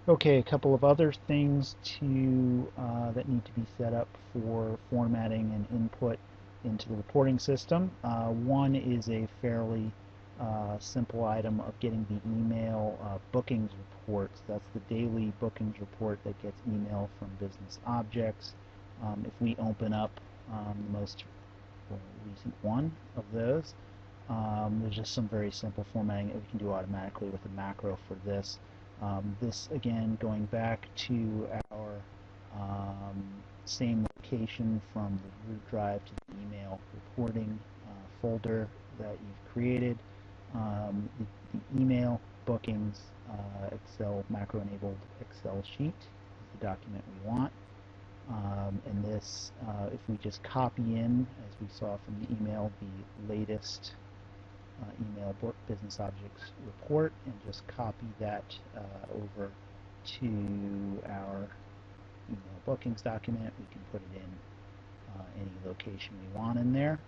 Okay, a couple of other things that need to be set up for formatting and input into the reporting system. One is a fairly simple item of getting the email bookings reports. That's the daily bookings report that gets email from business objects. If we open up the most recent one of those, there's just some very simple formatting that we can do automatically with a macro for this. This again going back to our same location from the root drive to the email reporting folder that you've created. The email bookings Excel macro enabled Excel sheet is the document we want. And this, if we just copy in, as we saw from the email, the latest email business objects report and just copy that over to our email bookings document. We can put it in any location we want in there.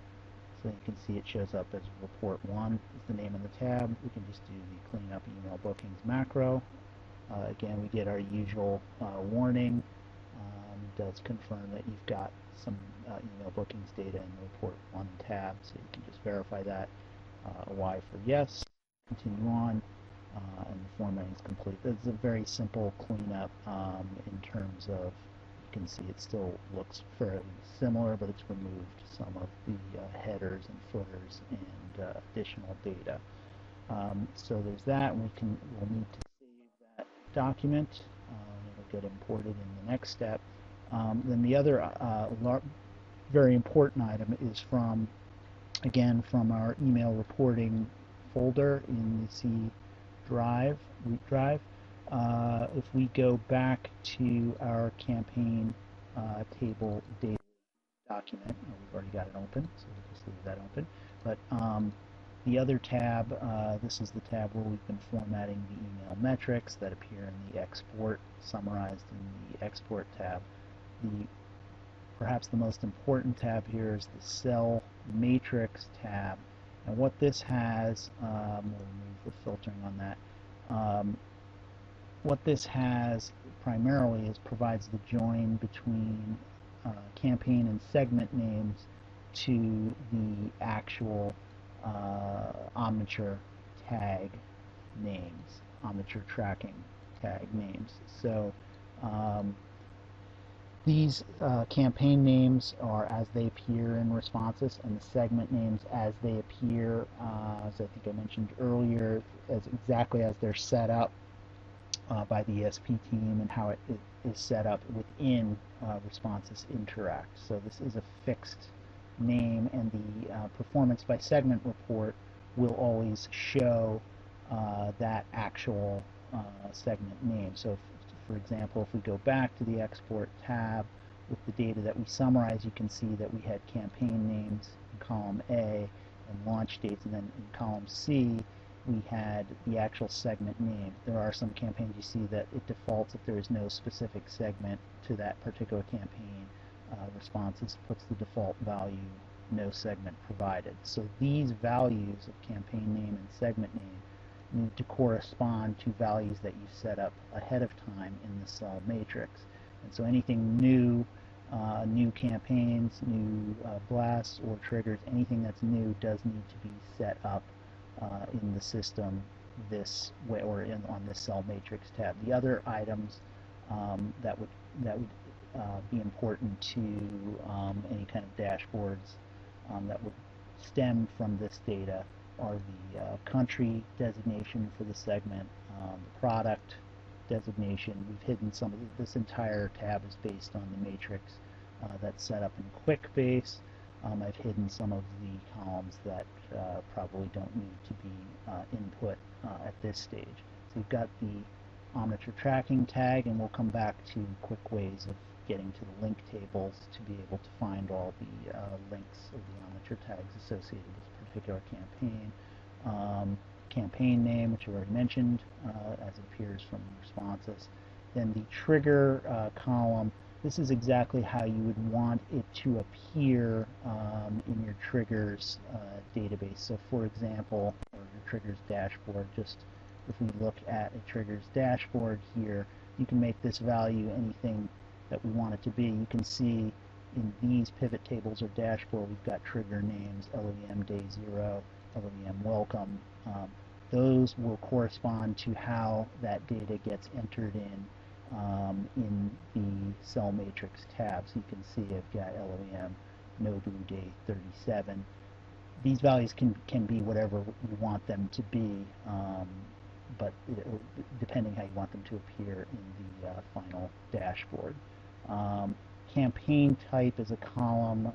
So you can see it shows up as report 1 is the name of the tab. We can just do the clean up email bookings macro. Again, we get our usual warning. Does confirm that you've got some email bookings data in the report 1 tab, so you can just verify that. Y for yes, continue on, and the formatting is complete. It's a very simple cleanup in terms of, you can see it still looks fairly similar, but it's removed some of the headers and footers and additional data. So there's that, and we'll need to save that document. It'll get imported in the next step. Then the other very important item is again from our email reporting folder in the C drive, root drive. If we go back to our campaign table data document, we've already got it open, so we'll just leave that open. But the other tab, this is the tab where we've been formatting the email metrics that appear in the export, summarized in the export tab. Perhaps the most important tab here is the cell matrix tab. And what this has, we'll remove the filtering on that. What this has primarily is provides the join between campaign and segment names to the actual Omniture tag names, Omniture tracking tag names. So these campaign names are as they appear in responses, and the segment names as they appear, as I think I mentioned earlier, as exactly as they're set up by the ESP team and how it is set up within Responses Interact. So this is a fixed name, and the performance by segment report will always show that actual segment name. So if, for example, if we go back to the export tab with the data that we summarize, you can see that we had campaign names in column A and launch dates, and then in column C we had the actual segment name. There are some campaigns you see that it defaults if there is no specific segment to that particular campaign. Responses puts the default value, no segment provided. So these values of campaign name and segment name need to correspond to values that you've set up ahead of time in the cell matrix. And so anything new, new campaigns, new blasts or triggers, anything that's new does need to be set up in the system this way, or on this cell matrix tab. The other items that would be important to any kind of dashboards that would stem from this data are the country designation for the segment, the product designation. We've hidden some of this entire tab is based on the matrix that's set up in QuickBase. I've hidden some of the columns that probably don't need to be input at this stage. So you've got the Omniture tracking tag, and we'll come back to quick ways of getting to the link tables to be able to find all the links of the Omniture tags associated with this particular campaign. Campaign name, which I already mentioned, as it appears from responses. Then the trigger column, this is exactly how you would want it to appear in your triggers database. So for example, or your triggers dashboard, just If we look at a trigger's dashboard here, you can make this value anything that we want it to be. You can see in these pivot tables or dashboard, we've got trigger names, LOEM day 0, LOEM welcome. Those will correspond to how that data gets entered in the cell matrix tab. So you can see I've got LOEM no due day 37. These values can be whatever you want them to be, but depending how you want them to appear in the final dashboard. Campaign type is a column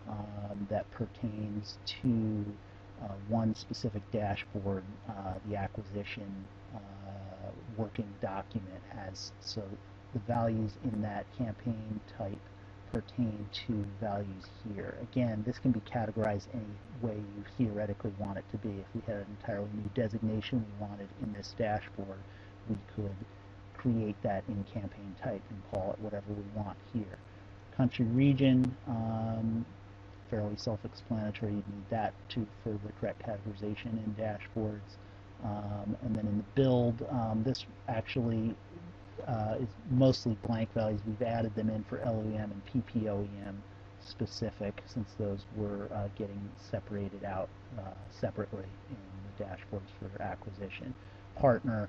that pertains to one specific dashboard, the acquisition working document has. So the values in that campaign type pertain to values here. Again, this can be categorized any way you theoretically want it to be. If we had an entirely new designation we wanted in this dashboard, we could create that in campaign type and call it whatever we want here. Country region, fairly self-explanatory. You need that for the correct categorization in dashboards. And then in the build, this actually is mostly blank values. We've added them in for LOEM and PPOEM specific, since those were getting separated out separately in the dashboards for acquisition. Partner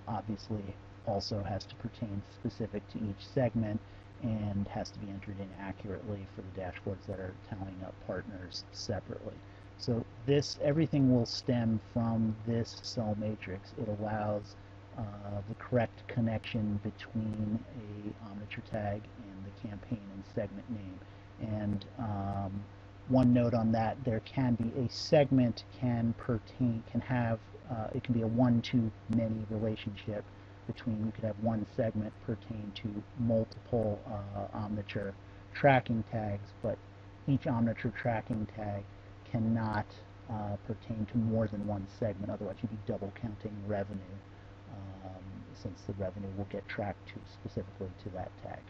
obviously also has to pertain specific to each segment and has to be entered in accurately for the dashboards that are tallying up partners separately. So everything will stem from this cell matrix. It allows the correct connection between a Omniture tag and the campaign and segment name. And one note on that, there can be a segment it can be a one-to-many relationship between, you could have one segment pertain to multiple Omniture tracking tags, but each Omniture tracking tag cannot pertain to more than one segment, otherwise you'd be double counting revenue, since the revenue will get tracked specifically to that tag.